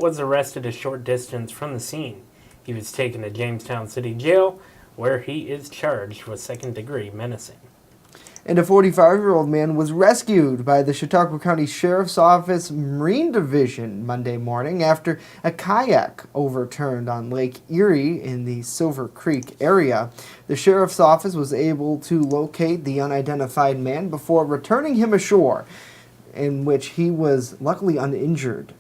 was arrested a short distance from the scene. He was taken to Jamestown City Jail, where he is charged with second-degree menacing. And a 45-year-old man was rescued by the Chautauqua County Sheriff's Office Marine Division Monday morning after a kayak overturned on Lake Erie in the Silver Creek area. The Sheriff's Office was able to locate the unidentified man before returning him ashore, in which he was luckily uninjured.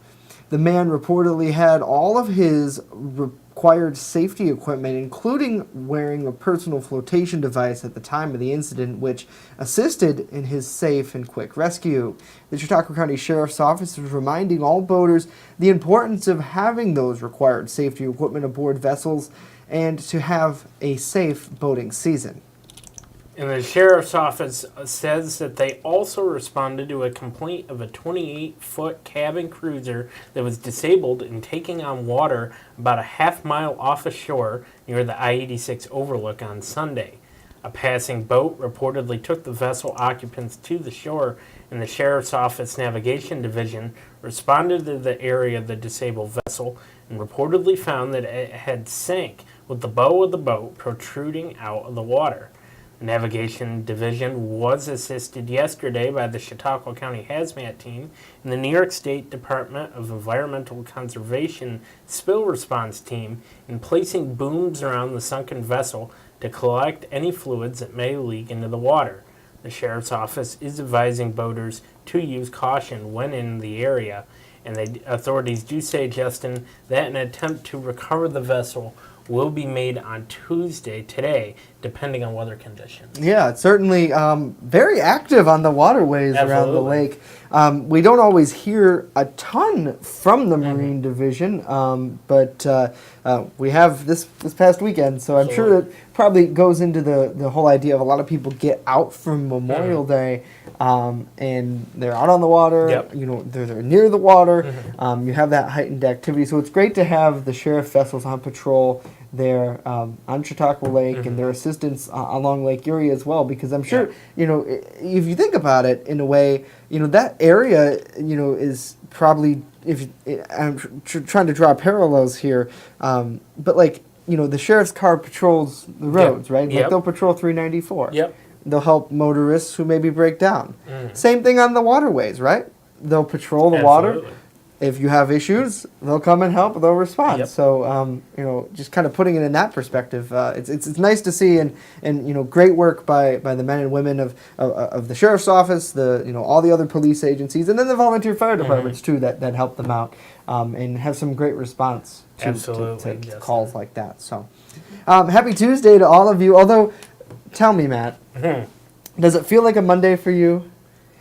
The man reportedly had all of his required safety equipment, including wearing a personal flotation device at the time of the incident, which assisted in his safe and quick rescue. The Chautauqua County Sheriff's Office is reminding all boaters the importance of having those required safety equipment aboard vessels and to have a safe boating season. And the Sheriff's Office says that they also responded to a complaint of a 28-foot cabin cruiser that was disabled and taking on water about a half-mile off ashore near the I-86 overlook on Sunday. A passing boat reportedly took the vessel occupants to the shore, and the Sheriff's Office Navigation Division responded to the area of the disabled vessel and reportedly found that it had sank with the bow of the boat protruding out of the water. The Navigation Division was assisted yesterday by the Chautauqua County Hazmat Team and the New York State Department of Environmental Conservation Spill Response Team in placing booms around the sunken vessel to collect any fluids that may leak into the water. The Sheriff's Office is advising boaters to use caution when in the area, and the authorities do say, Justin, that an attempt to recover the vessel will be made on Tuesday, today, depending on weather conditions. Yeah, it's certainly very active on the waterways around the lake. We don't always hear a ton from the Marine Division, but we have this past weekend, so I'm sure that probably goes into the whole idea of a lot of people get out from Memorial Day, and they're out on the water, you know, they're near the water, you have that heightened activity, so it's great to have the sheriff vessels on patrol there on Chautauqua Lake and their assistance along Lake Erie as well, because I'm sure, you know, if you think about it in a way, you know, that area, you know, is probably, I'm trying to draw parallels here, but like, you know, the sheriff's car patrols the roads, right? Like they'll patrol 394. They'll help motorists who maybe break down. Same thing on the waterways, right? They'll patrol the water. If you have issues, they'll come and help. They'll respond. So, you know, just kind of putting it in that perspective, it's nice to see, and you know, great work by the men and women of the sheriff's office, the, you know, all the other police agencies, and then the volunteer fire departments too that help them out and have some great response to calls like that. So, happy Tuesday to all of you. Although, tell me, Matt, does it feel like a Monday for you?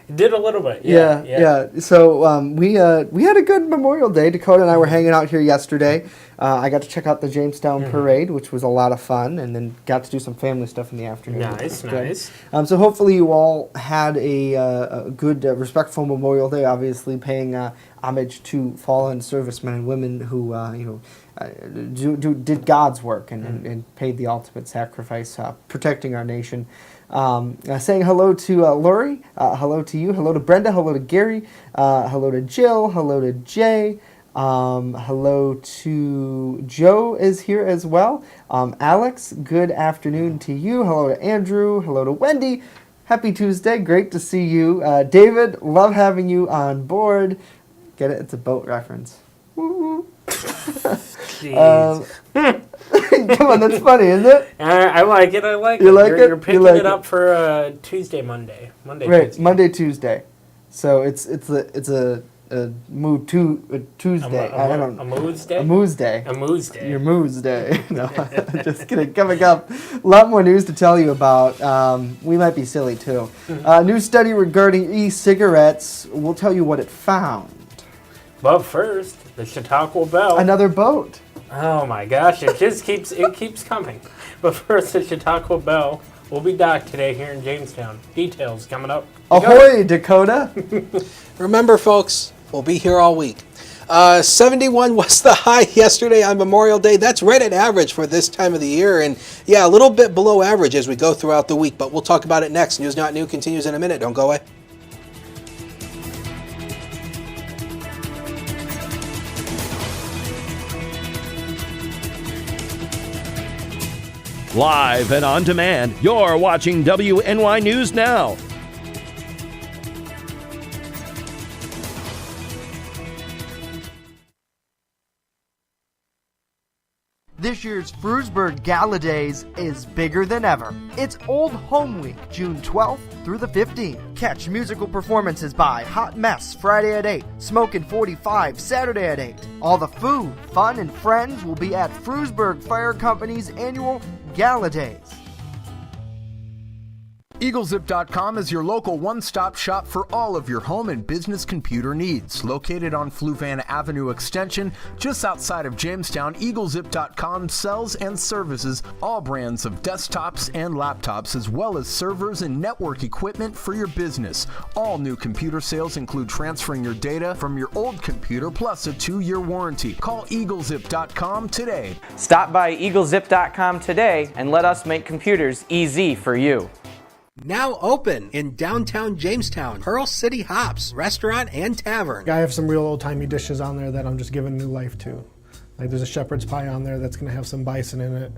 It did a little bit, yeah. So we had a good Memorial Day. Dakota and I were hanging out here yesterday. I got to check out the Jamestown parade, which was a lot of fun, and then got to do some family stuff in the afternoon. Nice. So hopefully you all had a good, respectful Memorial Day, obviously paying homage to fallen servicemen and women who, you know, did God's work and paid the ultimate sacrifice, protecting our nation. Saying hello to Lori, hello to you, hello to Brenda, hello to Gary, hello to Jill, hello to Jay, hello to Joe is here as well. Alex, good afternoon to you. Hello to Andrew, hello to Wendy. Happy Tuesday, great to see you. David, love having you on board. Get it? It's a boat reference. Woo-woo. Come on, that's funny, isn't it? I like it. You like it? You're picking it up for Tuesday, Monday. Right, Tuesday. Monday, Tuesday. So it's a Tuesday. I don't know. A moose day? A moose day. A moose day. Your moose day. No, just kidding. Coming up, a lot more news to tell you about. We might be silly too. New study regarding e-cigarettes. We'll tell you what it found. But first, the Chautauqua Bell. Another boat. Oh my gosh, it just keeps coming. But first, the Chautauqua Bell will be docked today here in Jamestown. Details coming up. Ahoy, Dakota! Remember, folks, we'll be here all week. 71 was the high yesterday on Memorial Day. That's right at average for this time of the year. And yeah, a little bit below average as we go throughout the week. But we'll talk about it next. News Not New continues in a minute. Don't go away. Live and on demand, you're watching WNY News Now. This year's Frewsburg Gala Days is bigger than ever. It's Old Home Week, June 12th through the 15th. Catch musical performances by Hot Mess Friday at 8, Smokin' 45 Saturday at 8. All the food, fun, and friends will be at Frewsburg Fire Company's annual Gala Days. EagleZip.com is your local one-stop shop for all of your home and business computer needs. Located on Fluvan Avenue Extension, just outside of Jamestown, EagleZip.com sells and services all brands of desktops and laptops, as well as servers and network equipment for your business. All new computer sales include transferring your data from your old computer plus a 2-year warranty. Call EagleZip.com today. Stop by EagleZip.com today and let us make computers easy for you. Now open in downtown Jamestown, Pearl City Hops, restaurant and tavern. I have some real old-timey dishes on there that I'm just giving new life to. Like there's a shepherd's pie on there that's going to have some bison in it,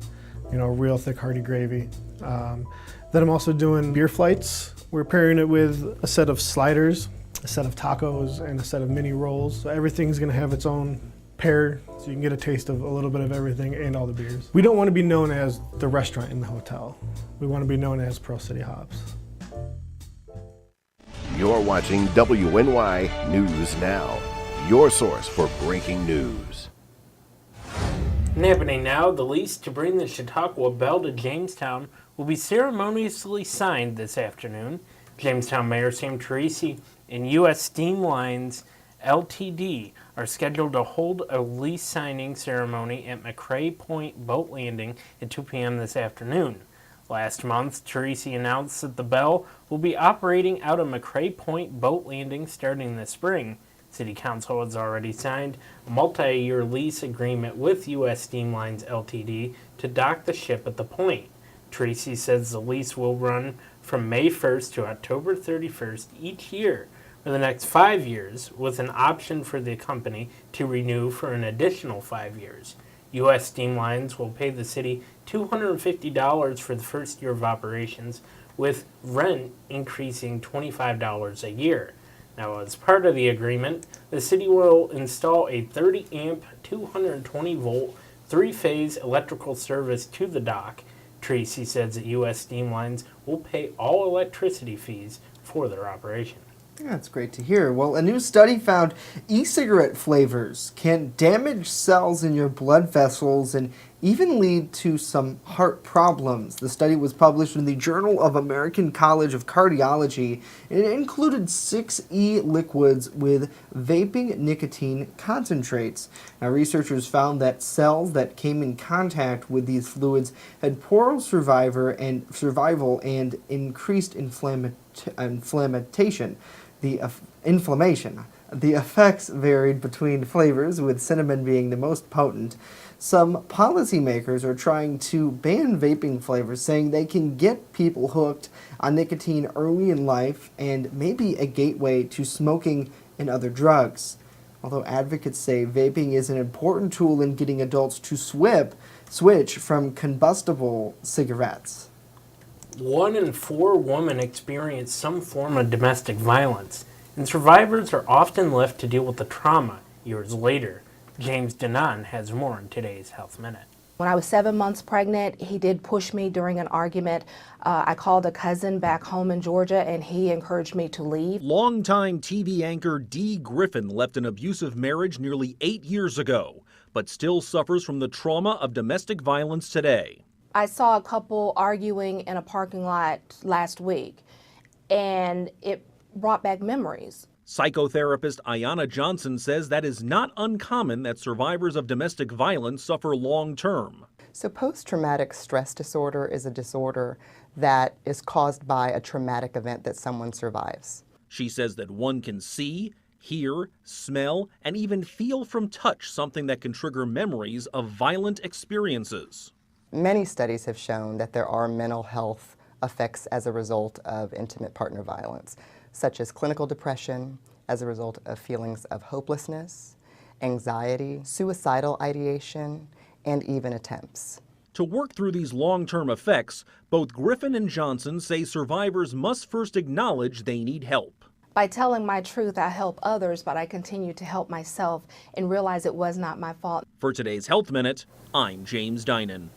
you know, real thick hearty gravy. Then I'm also doing beer flights. We're pairing it with a set of sliders, a set of tacos, and a set of mini rolls. So everything's going to have its own pair, so you can get a taste of a little bit of everything and all the beers. We don't want to be known as the restaurant in the hotel. We want to be known as Pearl City Hops. You're watching WNY News Now, your source for breaking news. And happening now, the lease to bring the Chautauqua Belle to Jamestown will be ceremoniously signed this afternoon. Jamestown Mayor Sam Teresi and U.S. Steam Lines Ltd. are scheduled to hold a lease signing ceremony at McCray Point Boat Landing at 2 p.m. this afternoon. Last month, Teresi announced that the Belle will be operating out of McCray Point Boat Landing starting this spring. City Council has already signed a multi-year lease agreement with U.S. Steam Lines Ltd. to dock the ship at the point. Teresi says the lease will run from May 1st to October 31st each year for the next 5 years, with an option for the company to renew for an additional 5 years. U.S. Steam Lines will pay the city $250 for the first year of operations, with rent increasing $25 a year. Now, as part of the agreement, the city will install a 30-amp, 220-volt, three-phase electrical service to the dock. Tracy says that U.S. Steam Lines will pay all electricity fees for their operation. That's great to hear. Well, a new study found e-cigarette flavors can damage cells in your blood vessels and even lead to some heart problems. The study was published in the Journal of American College of Cardiology, and it included 6 e-liquids with vaping nicotine concentrates. Now, researchers found that cells that came in contact with these fluids had poorer survival and increased inflammation. The effects varied between flavors, with cinnamon being the most potent. Some policymakers are trying to ban vaping flavors, saying they can get people hooked on nicotine early in life and maybe a gateway to smoking and other drugs. Although advocates say vaping is an important tool in getting adults to switch from combustible cigarettes. 1 in 4 women experience some form of domestic violence, and survivors are often left to deal with the trauma years later. James Denon has more in today's Health Minute. When I was 7 months pregnant, he did push me during an argument. I called a cousin back home in Georgia, and he encouraged me to leave. Longtime TV anchor Dee Griffin left an abusive marriage nearly 8 years ago, but still suffers from the trauma of domestic violence today. I saw a couple arguing in a parking lot last week, and it brought back memories. Psychotherapist Ayanna Johnson says that is not uncommon that survivors of domestic violence suffer long term. So post-traumatic stress disorder is a disorder that is caused by a traumatic event that someone survives. She says that one can see, hear, smell, and even feel from touch something that can trigger memories of violent experiences. Many studies have shown that there are mental health effects as a result of intimate partner violence, such as clinical depression as a result of feelings of hopelessness, anxiety, suicidal ideation, and even attempts. To work through these long-term effects, both Griffin and Johnson say survivors must first acknowledge they need help. By telling my truth, I help others, but I continue to help myself and realize it was not my fault. For today's Health Minute, I'm James Dinan.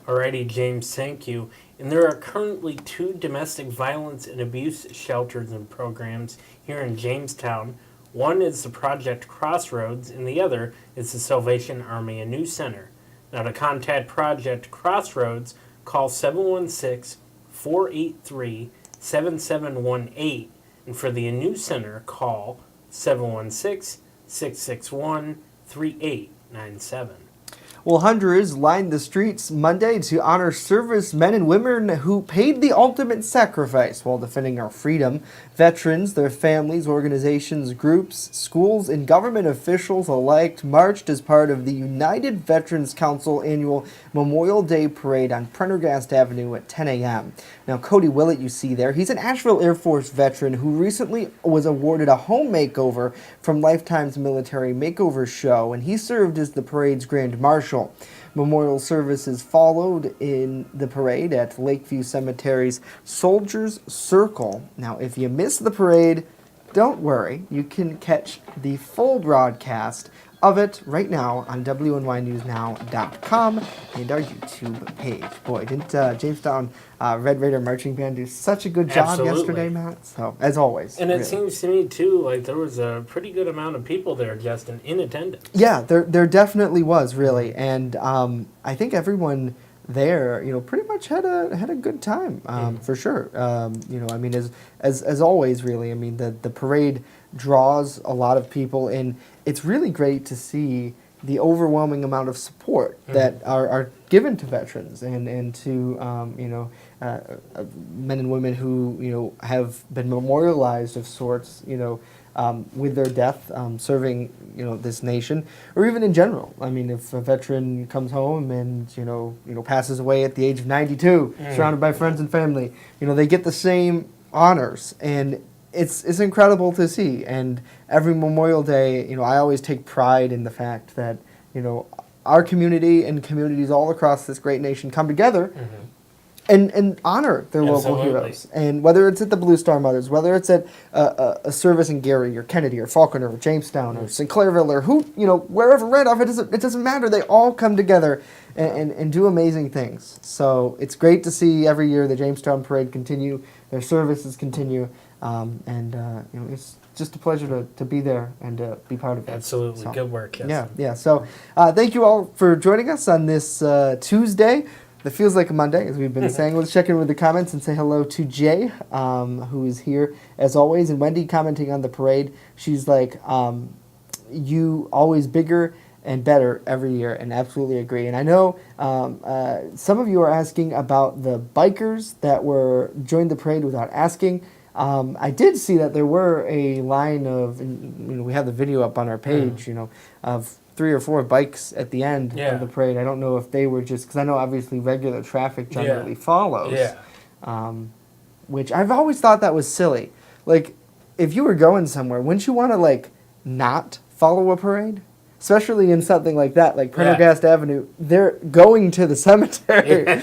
Alrighty, James, thank you. And there are currently 2 domestic violence and abuse shelters and programs here in Jamestown. One is the Project Crossroads, and the other is the Salvation Army and News Center. Now, to contact Project Crossroads, call 716-483-7718. And for the News Center, call 716-661-3897. Well, hundreds lined the streets Monday to honor servicemen and women who paid the ultimate sacrifice while defending our freedom. Veterans, their families, organizations, groups, schools, and government officials alike marched as part of the United Veterans Council annual Memorial Day Parade on Prendergast Avenue at 10 a.m. Now, Cody Willett, you see there, he's an Asheville Air Force veteran who recently was awarded a home makeover from Lifetime's Military Makeover Show, and he served as the parade's Grand Marshal. Memorial services followed in the parade at Lakeview Cemetery's Soldiers Circle. Now, if you missed the parade, don't worry. You can catch the full broadcast of it right now on WNYNewsNow.com and our YouTube page. Boy, didn't Jamestown Red Raider Marching Band do such a good job yesterday, Matt? So, as always. And it seems to me, too, like there was a pretty good amount of people there, Justin, in attendance. Yeah, there definitely was, really. And I think everyone there, pretty much had a good time, for sure. I mean, as always, really. I mean, the parade draws a lot of people, and it's really great to see the overwhelming amount of support that are given to veterans and to men and women who have been memorialized of sorts, with their death, serving this nation, or even in general. I mean, if a veteran comes home and passes away at the age of 92, surrounded by friends and family, they get the same honors, and it's incredible to see. And every Memorial Day, I always take pride in the fact that our community and communities all across this great nation come together and honor their local heroes. And whether it's at the Blue Star Mothers, whether it's at a service in Gary or Kennedy or Falconer or Jamestown or Sinclairville or wherever Randolph, it doesn't matter. They all come together and do amazing things. So it's great to see every year the Jamestown Parade continue, their services continue, it's just a pleasure to be there and to be part of it. Absolutely. So, good work. Yes. Yeah. So thank you all for joining us on this Tuesday. That feels like a Monday, as we've been saying. Let's check in with the comments and say hello to Jay, who is here as always, and Wendy commenting on the parade. She's like, you always bigger and better every year, and absolutely agree. And I know some of you are asking about the bikers that joined the parade without asking. I did see that there were a line of, we have the video up on our page, of 3 or 4 bikes at the end of the parade. I don't know if they were just, because I know obviously regular traffic generally follows, which I've always thought that was silly. Like, if you were going somewhere, wouldn't you want to, not follow a parade? Especially in something like that, like Prendergast Avenue. They're going to the cemetery.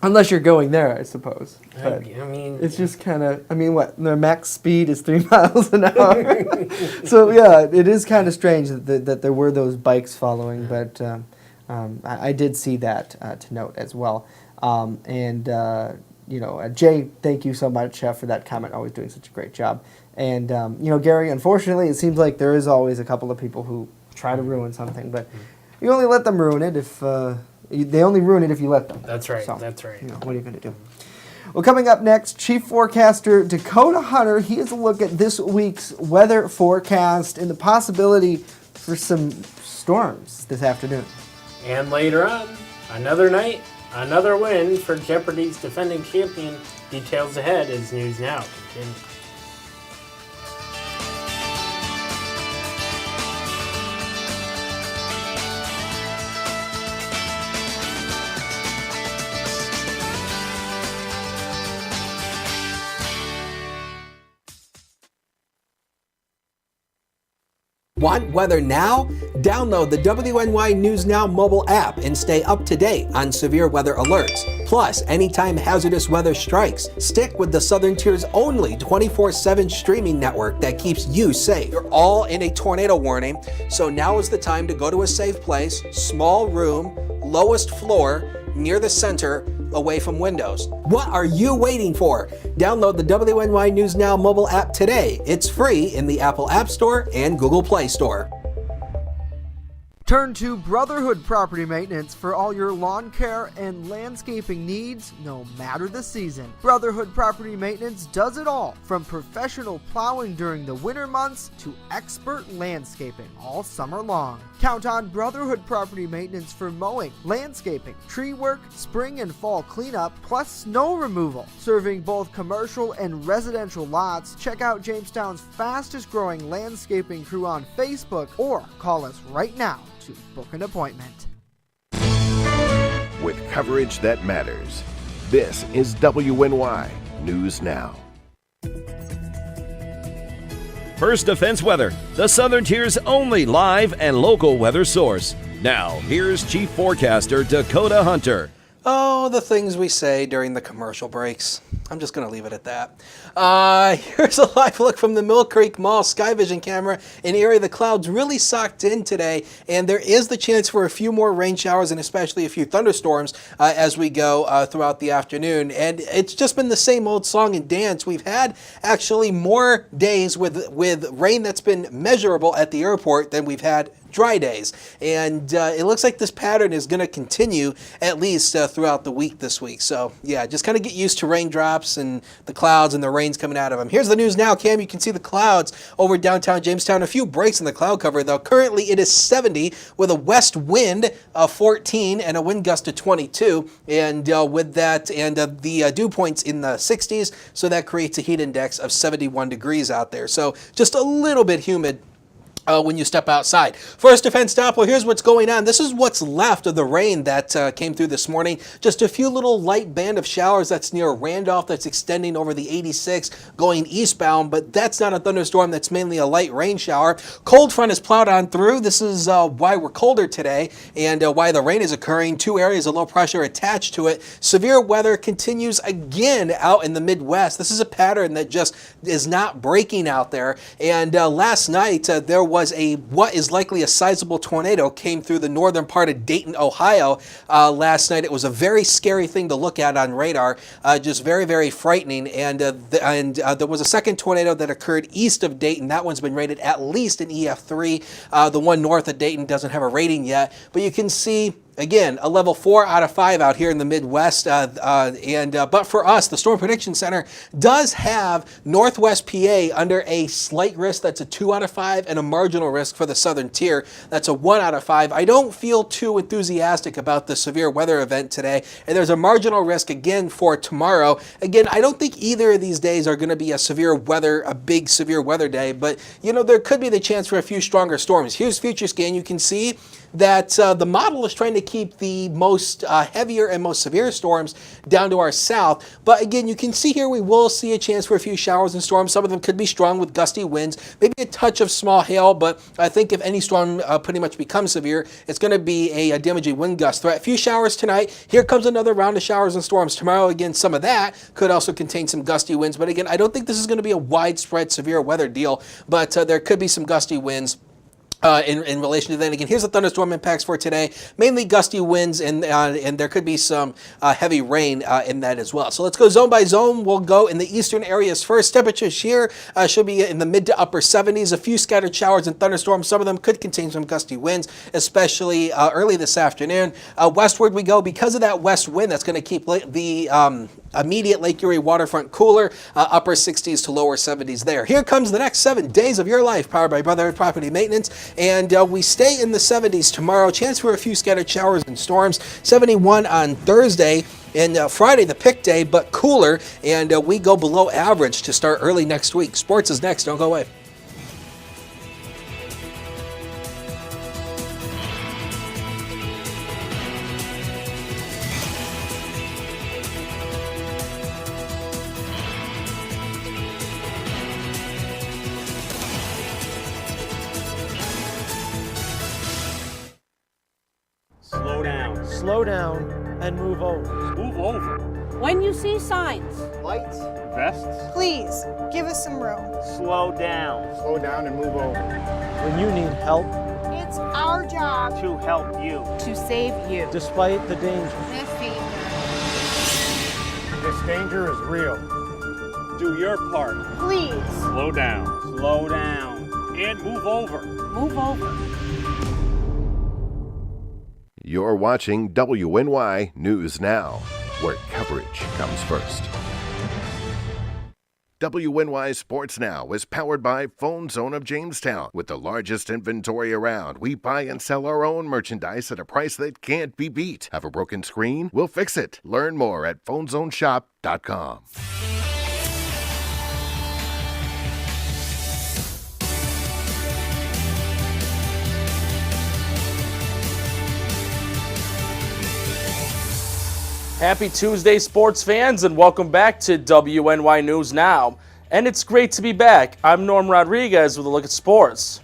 Unless you're going there, I suppose. But I mean, it's just kind of, what, their max speed is 3 miles an hour. So, yeah, it is kind of strange that there were those bikes following, but I did see that to note as well. Jay, thank you so much for that comment, always doing such a great job. And, Gary, unfortunately, it seems like there is always a couple of people who try to ruin something, but you only let them ruin it if... they only ruin it if you let them. That's right. So, that's right. What are you going to do? Well, coming up next, Chief Forecaster Dakota Hunter. He has a look at this week's weather forecast and the possibility for some storms this afternoon. And later on, another night, another win for Jeopardy's defending champion. Details ahead as News Now continues. Want weather now? Download the WNY News Now mobile app and stay up to date on severe weather alerts. Plus, anytime hazardous weather strikes, stick with the Southern Tier's only 24/7 streaming network that keeps you safe. You're all in a tornado warning, so now is the time to go to a safe place, small room, lowest floor, near the center, away from windows. What are you waiting for? Download the WNY News Now mobile app today. It's free in the Apple App Store and Google Play Store. Turn to Brotherhood Property Maintenance for all your lawn care and landscaping needs, no matter the season. Brotherhood Property Maintenance does it all, from professional plowing during the winter months to expert landscaping all summer long. Count on Brotherhood Property Maintenance for mowing, landscaping, tree work, spring and fall cleanup, plus snow removal. Serving both commercial and residential lots, check out Jamestown's fastest growing landscaping crew on Facebook or call us right now to book an appointment. With coverage that matters, this is WNY News Now. First Defense Weather, the Southern Tier's only live and local weather source. Now, here's Chief Forecaster Dakota Hunter. Oh, the things we say during the commercial breaks. I'm just going to leave it at that. Here's a live look from the Mill Creek Mall Sky Vision camera. An area the clouds really socked in today, and there is the chance for a few more rain showers and especially a few thunderstorms as we go throughout the afternoon. And it's just been the same old song and dance. We've had actually more days with rain that's been measurable at the airport than we've had dry days, and it looks like this pattern is going to continue at least throughout the week this week. So yeah, just kind of get used to raindrops and the clouds and the rains coming out of them. Here's the news now, Cam. You can see the clouds over downtown Jamestown. A few breaks in the cloud cover though. Currently it is 70 with a west wind of 14 and a wind gust of 22, and with that and the dew points in the 60s, so that creates a heat index of 71 degrees out there. So just a little bit humid when you step outside. First Defense Doppler, here's what's going on. This is what's left of the rain that came through this morning. Just a few little light band of showers that's near Randolph that's extending over the 86 going eastbound, but that's not a thunderstorm. That's mainly a light rain shower. Cold front is plowed on through. This is why we're colder today and why the rain is occurring. Two areas of low pressure attached to it. Severe weather continues again out in the Midwest. This is a pattern that just is not breaking out there. And last night there was what is likely a sizable tornado came through the northern part of Dayton, Ohio last night. It was a very scary thing to look at on radar, just very, very frightening. And there was a second tornado that occurred east of Dayton. That one's been rated at least an EF3. The one north of Dayton doesn't have a rating yet, but you can see again, a level 4 out of 5 out here in the Midwest. But for us, the Storm Prediction Center does have Northwest PA under a slight risk. That's a 2 out of 5, and a marginal risk for the Southern Tier. That's a 1 out of 5. I don't feel too enthusiastic about the severe weather event today. And there's a marginal risk again for tomorrow. Again, I don't think either of these days are going to be a big severe weather day. But, you know, there could be the chance for a few stronger storms. Here's Future Scan. You can see that the model is trying to keep the most heavier and most severe storms down to our south. But again, you can see here we will see a chance for a few showers and storms. Some of them could be strong with gusty winds, maybe a touch of small hail, but I think if any storm pretty much becomes severe, it's going to be a damaging wind gust threat. A few showers tonight. Here comes another round of showers and storms tomorrow. Again, some of that could also contain some gusty winds. But again, I don't think this is going to be a widespread severe weather deal, but there could be some gusty winds in relation to that. Again, here's the thunderstorm impacts for today. Mainly gusty winds, and there could be some heavy rain in that as well. So let's go zone by zone. We'll go in the eastern areas first. Temperatures here should be in the mid to upper 70s. A few scattered showers and thunderstorms. Some of them could contain some gusty winds, especially early this afternoon. Westward we go. Because of that west wind, that's going to keep the immediate Lake Erie waterfront cooler, upper 60s to lower 70s there. Here comes the next 7 days of your life, powered by Brotherhood Property Maintenance. And we stay in the 70s tomorrow. Chance for a few scattered showers and storms. 71 on Thursday. And Friday, the pick day, but cooler. And we go below average to start early next week. Sports is next. Don't go away. slow down and move over. Move over. When you see signs, Lights. Vests. Please, give us some room. Slow down. Slow down and move over. When you need help, It's our job To help you. to save you. despite the danger. This danger is real. Do your part. Please. Slow down. Slow down. And move over. Move over. You're watching WNY News Now, where coverage comes first. WNY Sports Now is powered by Phone Zone of Jamestown. With the largest inventory around, we buy and sell our own merchandise at a price that can't be beat. Have a broken screen? We'll fix it. Learn more at phonezoneshop.com. Happy Tuesday, sports fans, and welcome back to WNY News Now. And it's great to be back. I'm Norm Rodriguez with a look at sports.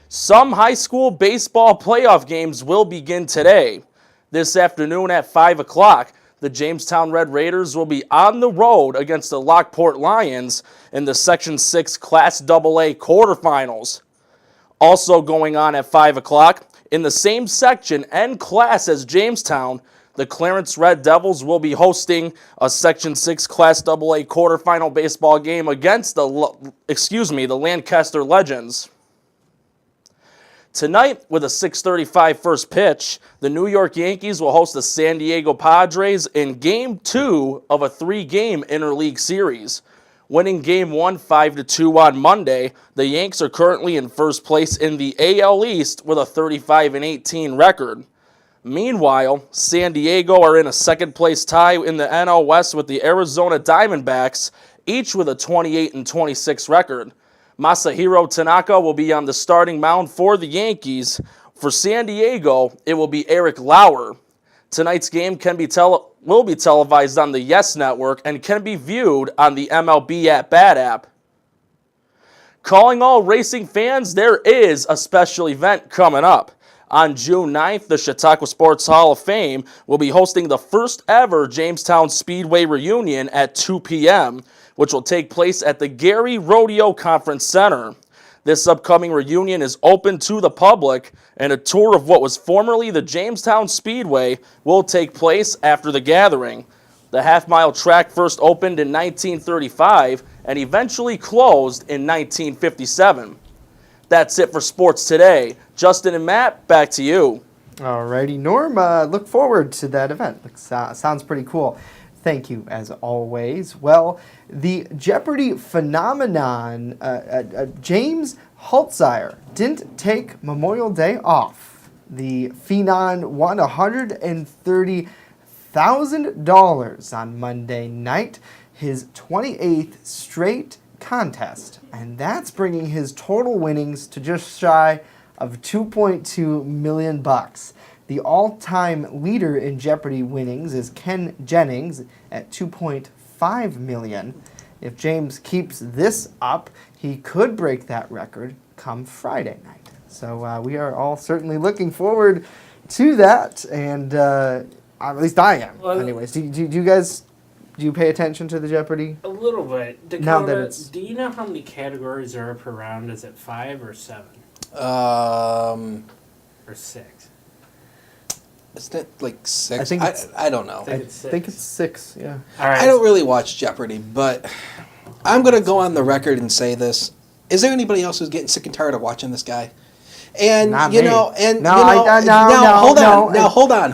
Some high school baseball playoff games will begin today. This afternoon at 5 o'clock, the Jamestown Red Raiders will be on the road against the Lockport Lions in the Section 6 Class AA quarterfinals. Also going on at 5 o'clock, in the same section and class as Jamestown, the Clarence Red Devils will be hosting a Section 6 Class AA quarterfinal baseball game against the Lancaster Legends. Tonight, with a 6:35 first pitch, the New York Yankees will host the San Diego Padres in Game 2 of a 3-game interleague series. Winning Game 1 5-2 on Monday, the Yanks are currently in first place in the AL East with a 35-18 record. Meanwhile, San Diego are in a second-place tie in the NL West with the Arizona Diamondbacks, each with a 28-26 record. Masahiro Tanaka will be on the starting mound for the Yankees. For San Diego, it will be Eric Lauer. Tonight's game will be televised on the Yes Network and can be viewed on the MLB At Bat app. Calling all racing fans, there is a special event coming up. On June 9th, the Chautauqua Sports Hall of Fame will be hosting the first ever Jamestown Speedway reunion at 2 p.m., which will take place at the Gary Rodeo Conference Center. This upcoming reunion is open to the public, and a tour of what was formerly the Jamestown Speedway will take place after the gathering. The half-mile track first opened in 1935 and eventually closed in 1957. That's it for sports today. Justin and Matt, back to you. Alrighty, Norm, look forward to that event. Sounds pretty cool. Thank you, as always. Well, the Jeopardy phenomenon, James Holtzire didn't take Memorial Day off. The phenom won $130,000 on Monday night, his 28th straight contest, and that's bringing his total winnings to just shy of $2.2 million. The all-time leader in Jeopardy winnings is Ken Jennings at $2.5 million. If James keeps this up, he could break that record come Friday night. So we are all certainly looking forward to that, and at least I am. Well, anyways, do you guys... Do you pay attention to the Jeopardy? A little bit. Dakota, now that it's... do you know how many categories are per round? Is it 5 or 7? Or 6? Isn't it like 6? I think I don't know. I think it's 6, yeah. All right. I don't really watch Jeopardy, but I'm going to go on the record and say this. Is there anybody else who's getting sick and tired of watching this guy? And Not you me. know, and No, you know, no, hold on.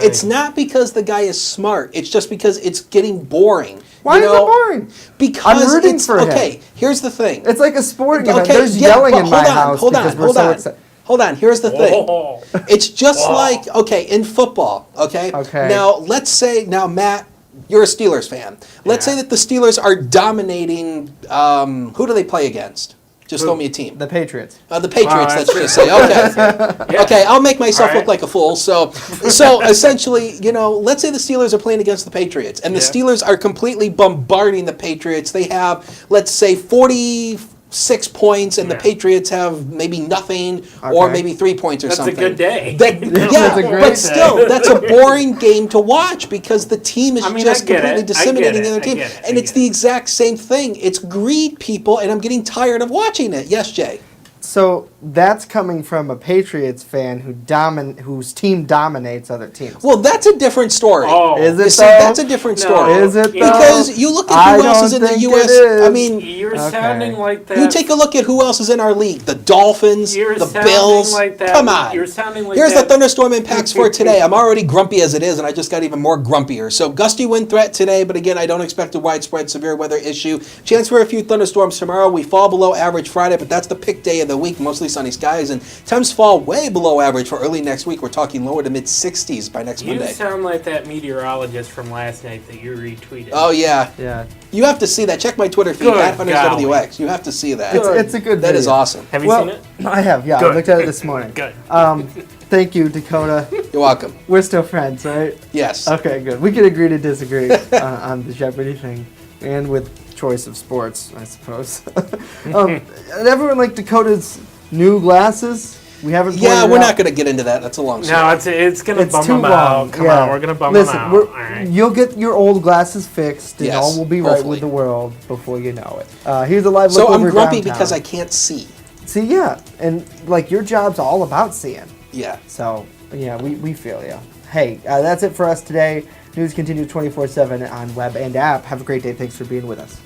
It's not because the guy is smart. It's just because it's getting boring. Why is it boring? Because I'm rooting it's for him. okay. Here's the thing. It's like a sporting event. Okay, There's yeah, yelling but in my house because we're so excited. Hold on. Here's the thing. Whoa. It's just like in football. Okay. Okay. Now let's say Matt, you're a Steelers fan. Let's say that the Steelers are dominating. Who do they play against? Just throw me a team. The Patriots. The Patriots, let's just say. Okay. Okay, I'll make myself look like a fool. So essentially, let's say the Steelers are playing against the Patriots, and the Steelers are completely bombarding the Patriots. They have, let's say, 40 6 points and the Patriots have maybe nothing or maybe 3 points or something. That's a good day. But still, that's a boring game to watch because the team is just completely disseminating the other team. And it's the exact same thing. It's greed, people, and I'm getting tired of watching it. Yes, Jay? So that's coming from a Patriots fan whose team dominates other teams. Well, that's a different story. Oh, is it? You see, that's a different story. Is it? Because you look at who else is in the U.S. I mean, you're sounding like that. You take a look at who else is in our league: the Dolphins, the Bills. Like that. Come on. You're sounding like Here's that. the thunderstorm impacts for today. I'm already grumpy as it is, and I just got even more grumpier. So gusty wind threat today, but again, I don't expect a widespread severe weather issue. Chance for a few thunderstorms tomorrow. We fall below average Friday, but that's the pick day of the week. Mostly sunny skies, and temps fall way below average for early next week. We're talking lower to mid 60s by next Monday. You sound like that meteorologist from last night that you retweeted. Oh yeah, yeah. You have to see that. Check my Twitter feed at HuntersWX. You have to see that. It's a good. That is awesome. Have you seen it? I have. Yeah, Good. I looked at it this morning. Good. Thank you, Dakota. You're welcome. We're still friends, right? Yes. Okay, good. We can agree to disagree on the Jeopardy thing, and with choice of sports, I suppose. And everyone like Dakota's new glasses. We haven't. Yeah, we're not going to get into that. That's a long story. No, it's going to bum them out. Come on, we're going to bum Listen, them out. Right. You'll get your old glasses fixed, and Yes, all will be right hopefully. with the world before you know it. Here's a live look So I'm over grumpy downtown. because I can't see. See, yeah, and like your job's all about seeing. Yeah. So yeah, we feel you. Hey, that's it for us today. News continues 24/7 on web and app. Have a great day. Thanks for being with us.